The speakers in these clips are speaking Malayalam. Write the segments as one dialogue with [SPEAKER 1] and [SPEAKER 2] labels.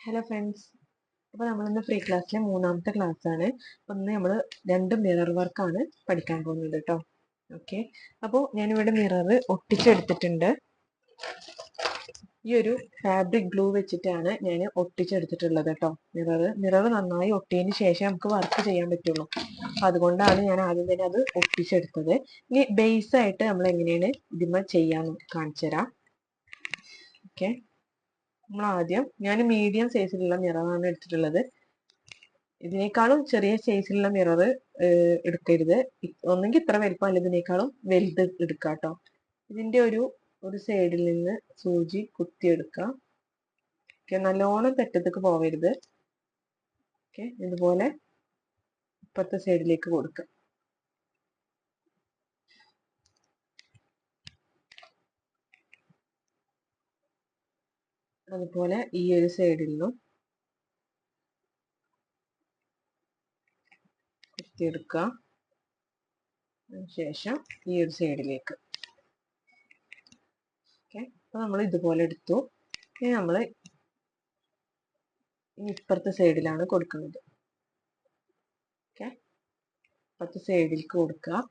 [SPEAKER 1] ഹലോ ഫ്രണ്ട്സ്, അപ്പോൾ നമ്മളിന്ന് ഫ്രീ ക്ലാസ്സിലെ മൂന്നാമത്തെ ക്ലാസ്സാണ്. അപ്പോൾ ഇന്ന് നമ്മൾ 2 മിറർ വർക്കാണ് പഠിക്കാൻ പോകുന്നത് കേട്ടോ. ഓക്കെ, അപ്പോൾ ഞാനിവിടെ മിറർ ഒട്ടിച്ചെടുത്തിട്ടുണ്ട്. ഈ ഒരു ഫാബ്രിക് ഗ്ലൂ വെച്ചിട്ടാണ് ഞാൻ ഒട്ടിച്ചെടുത്തിട്ടുള്ളത് കേട്ടോ. മിറർ നന്നായി ഒട്ടിയതിന് ശേഷം നമുക്ക് വർക്ക് ചെയ്യാൻ പറ്റുള്ളൂ. അതുകൊണ്ടാണ് ഞാൻ ആദ്യം തന്നെ അത് ഒട്ടിച്ചെടുത്തത്. ഇനി ബേസ് ആയിട്ട് നമ്മൾ എങ്ങനെയാണ് ഇതിന്മേൽ ചെയ്യാൻ കാണിച്ചു തരാം. ഓക്കെ, നമ്മൾ ആദ്യം ഞാൻ മീഡിയം സൈസിലുള്ള മിററാണ് എടുത്തിട്ടുള്ളത്. ഇതിനേക്കാളും ചെറിയ സൈസിലുള്ള മിറർ എടുക്കരുത്. ഒന്നെങ്കിൽ ഇത്ര വലിപ്പം അല്ല ഇതിനേക്കാളും വലുത് എടുക്കുക കേട്ടോ. ഇതിന്റെ ഒരു സൈഡിൽ നിന്ന് സൂചി കുത്തിയെടുക്കുക. ഓക്കെ, നല്ലോണം തെറ്റത്തേക്ക് പോവരുത്. ഓക്കെ, ഇതുപോലെ ഇപ്പുറത്തെ സൈഡിലേക്ക് കൊടുക്കുക. അതുപോലെ ഈ ഒരു സൈഡിൽ നിന്നും കുത്തിയെടുക്കുക. ശേഷം ഈ ഒരു സൈഡിലേക്ക്. ഓക്കെ, അപ്പൊ നമ്മൾ ഇതുപോലെ എടുത്തു. ഇനി നമ്മൾ ഇപ്പുറത്തെ സൈഡിലാണ് കൊടുക്കുന്നത്. ഓക്കെ, ഇപ്പുറത്തെ സൈഡിലേക്ക് കൊടുക്കുക.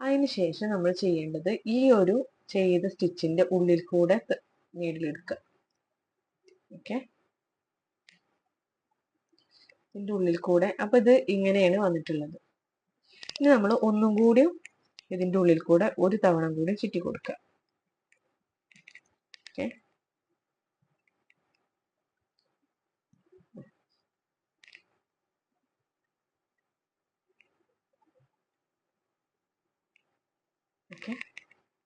[SPEAKER 1] അതിന് ശേഷം നമ്മൾ ചെയ്യേണ്ടത് ഈ ഒരു ചെയ്ത സ്റ്റിച്ചിന്റെ ഉള്ളിൽ കൂടെ നീഡിൽ എടുക്കുക. ഓക്കെ, ഇതിന്റെ ഉള്ളിൽ കൂടെ. അപ്പൊ ഇത് ഇങ്ങനെയാണ് വന്നിട്ടുള്ളത്. ഇനി നമ്മൾ ഒന്നും കൂടി ഇതിന്റെ ഉള്ളിൽ കൂടെ ഒരു തവണ കൂടി ചുറ്റി കൊടുക്കുക. ഓക്കെ, ഓക്കെ,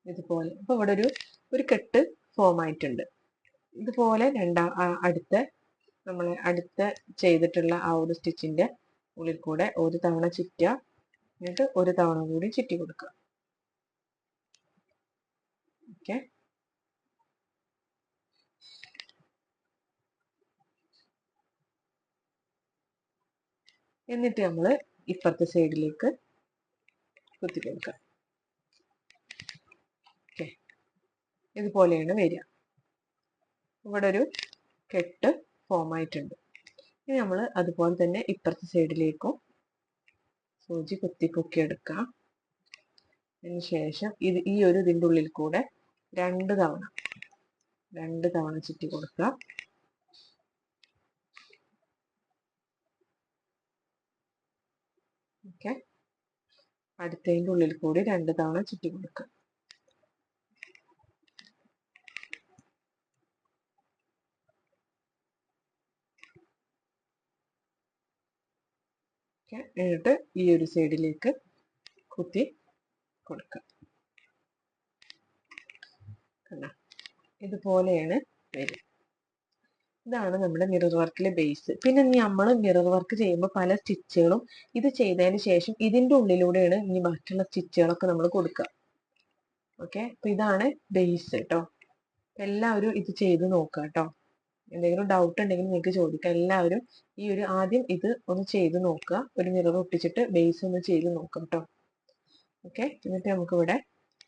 [SPEAKER 1] ഇതുപോലെ. അപ്പൊ ഇവിടെ ഒരു കെട്ട് ഫോം ആയിട്ടുണ്ട്. ഇതുപോലെ അടുത്ത ചെയ്തിട്ടുള്ള ആ ഒരു സ്റ്റിച്ചിന്റെ ഉള്ളിൽ കൂടെ ഒരു തവണ ചുറ്റുക. എന്നിട്ട് ഒരു തവണ കൂടി ചുറ്റി കൊടുക്കുക. ഓക്കെ, എന്നിട്ട് നമ്മൾ ഇപ്പുറത്തെ സൈഡിലേക്ക് കുത്തി കൊടുക്കുക. ഓക്കെ, ഇതുപോലെയാണ് വരിക. ഇവിടെ ഒരു കെട്ട് ഫോം ആയിട്ടുണ്ട്. ഇനി നമ്മൾ അതുപോലെ തന്നെ ഇപ്പുറത്തെ സൈഡിലേക്കും സൂചി കുത്തി പൊക്കി എടുക്കുക. അതിന് ശേഷം ഈ ഒരു ഇതിൻ്റെ ഉള്ളിൽ കൂടെ രണ്ട് തവണ ചുറ്റി കൊടുക്കുക. ഓക്കെ, അടുത്തതിൻ്റെ ഉള്ളിൽ കൂടി 2 തവണ ചുറ്റി കൊടുക്കുക. എന്നിട്ട് ഈ ഒരു സൈഡിലേക്ക് കുത്തി കൊടുക്കുക. ഇതുപോലെയാണ് വരിക. ഇതാണ് നമ്മുടെ മിറർ വർക്കിലെ ബേസ്. പിന്നെ നമ്മൾ മിറർ വർക്ക് ചെയ്യുമ്പോൾ പല സ്റ്റിച്ചുകളും ഇത് ചെയ്തതിന് ശേഷം ഇതിന്റെ ഉള്ളിലൂടെയാണ് ഇനി ബാക്കിയുള്ള സ്റ്റിച്ചുകളൊക്കെ നമ്മൾ കൊടുക്കുക. ഓക്കെ, അപ്പൊ ഇതാണ് ബേസ് കേട്ടോ. എല്ലാവരും ഇത് ചെയ്ത് നോക്കുക കേട്ടോ. എന്തെങ്കിലും ഡൗട്ട് ഉണ്ടെങ്കിൽ നിങ്ങൾക്ക് ചോദിക്കാം. എല്ലാവരും ആദ്യം ഇത് ഒന്ന് ചെയ്ത് നോക്കുക. ഒരു മിറർ ഒട്ടിച്ചിട്ട് ബേസ് ഒന്ന് ചെയ്ത് നോക്കാം കേട്ടോ. ഓക്കെ, എന്നിട്ട് നമുക്ക് ഇവിടെ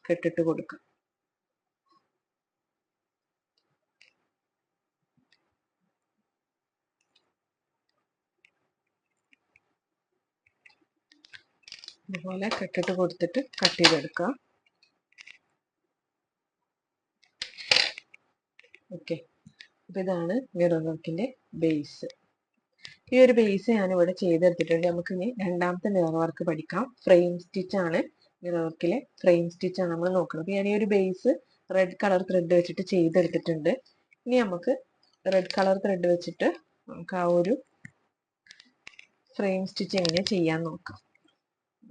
[SPEAKER 1] കെട്ടിട്ട് കൊടുക്കാം. ഇതുപോലെ കെട്ടിട്ട് കൊടുത്തിട്ട് കട്ട് ചെയ്തെടുക്കുക. ഓക്കെ, അപ്പൊ ഇതാണ് മിറർ വർക്കിന്റെ ബേസ്. ഈ ഒരു ബേസ് ഞാൻ ഇവിടെ ചെയ്തെടുത്തിട്ടുണ്ട്. നമുക്ക് ഇനി രണ്ടാമത്തെ മിറർ വർക്ക് പഠിക്കാം. ഫ്രെയിം സ്റ്റിച്ച് ആണ്. മിറർ വർക്കിലെ ഫ്രെയിം സ്റ്റിച്ച് ആണ് നമ്മൾ നോക്കുന്നത്. അപ്പൊ ഞാൻ ഈ ഒരു ബേസ് റെഡ് കളർ ത്രെഡ് വെച്ചിട്ട് ചെയ്തെടുത്തിട്ടുണ്ട്. ഇനി നമുക്ക് റെഡ് കളർ ത്രെഡ് വെച്ചിട്ട് നമുക്ക് ആ ഒരു ഫ്രെയിം സ്റ്റിച്ച് എങ്ങനെ ചെയ്യാൻ നോക്കാം.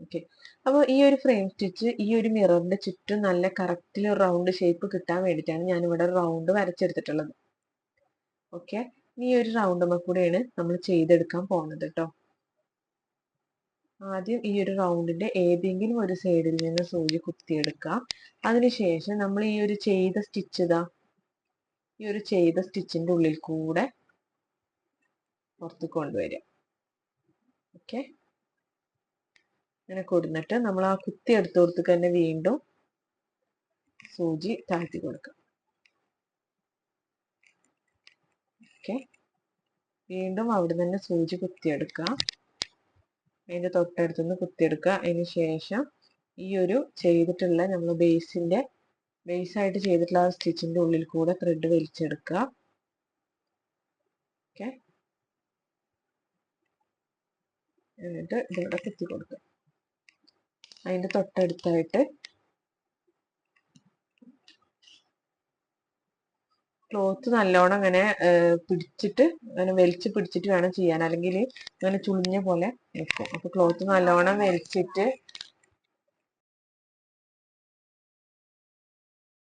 [SPEAKER 1] ഓക്കെ, അപ്പോൾ ഈ ഒരു ഫ്രെയിം സ്റ്റിച്ച് ഈ ഒരു മിററിന്റെ ചുറ്റും നല്ല കറക്റ്റിൽ റൗണ്ട് ഷേപ്പ് കിട്ടാൻ വേണ്ടിയിട്ടാണ് ഞാൻ ഇവിടെ റൗണ്ട് വരച്ചെടുത്തിട്ടുള്ളത്. ഓക്കെ, ഈ ഒരു റൗണ്ടുമ്മ കൂടെയാണ് നമ്മൾ ചെയ്തെടുക്കാൻ പോകുന്നത് കേട്ടോ. ആദ്യം ഈ ഒരു റൗണ്ടിന്റെ ഏതെങ്കിലും ഒരു സൈഡിൽ നിന്ന് സൂചി കുത്തിയെടുക്കുക. അതിനുശേഷം നമ്മൾ ഈ ഒരു ചെയ്ത സ്റ്റിച്ചിന്റെ ഉള്ളിൽ കൂടെ പുറത്ത് കൊണ്ടുവരിക. ഓക്കെ, അങ്ങനെ കൊടുത്തിട്ട് നമ്മൾ ആ കുത്തി എടുത്തോടത്ത് തന്നെ വീണ്ടും സൂചി താഴ്ത്തി കൊടുക്കുക. ഓക്കെ, വീണ്ടും അവിടെ തന്നെ സൂചി കുത്തിയെടുക്കുക. അതിന്റെ തൊട്ടടുത്തുനിന്ന് കുത്തിയെടുക്കുക. അതിന് ശേഷം ഈ ഒരു ചെയ്തിട്ടുള്ള നമ്മൾ ബേസായിട്ട് ചെയ്തിട്ടുള്ള ആ സ്റ്റിച്ചിന്റെ ഉള്ളിൽ കൂടെ ത്രെഡ് വലിച്ചെടുക്കുക. ഓക്കെ, എന്നിട്ട് ഇതിവിടെ കുത്തി കൊടുക്കുക. അതിന്റെ തൊട്ടടുത്തായിട്ട് ക്ലോത്ത് നല്ലോണം അങ്ങനെ പിടിച്ചിട്ട് അങ്ങനെ വലിച്ച് പിടിച്ചിട്ട് വേണം ചെയ്യാൻ, അല്ലെങ്കിൽ അങ്ങനെ ചുളിഞ്ഞ പോലെ നിൽക്കും. അപ്പൊ ക്ലോത്ത് നല്ലോണം വലിച്ചിട്ട്